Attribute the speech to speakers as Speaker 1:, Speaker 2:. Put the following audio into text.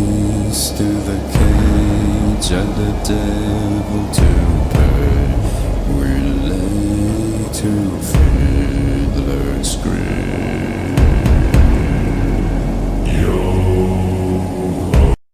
Speaker 1: keys to the cage and the devil to pay. We lay to fiddler's grave.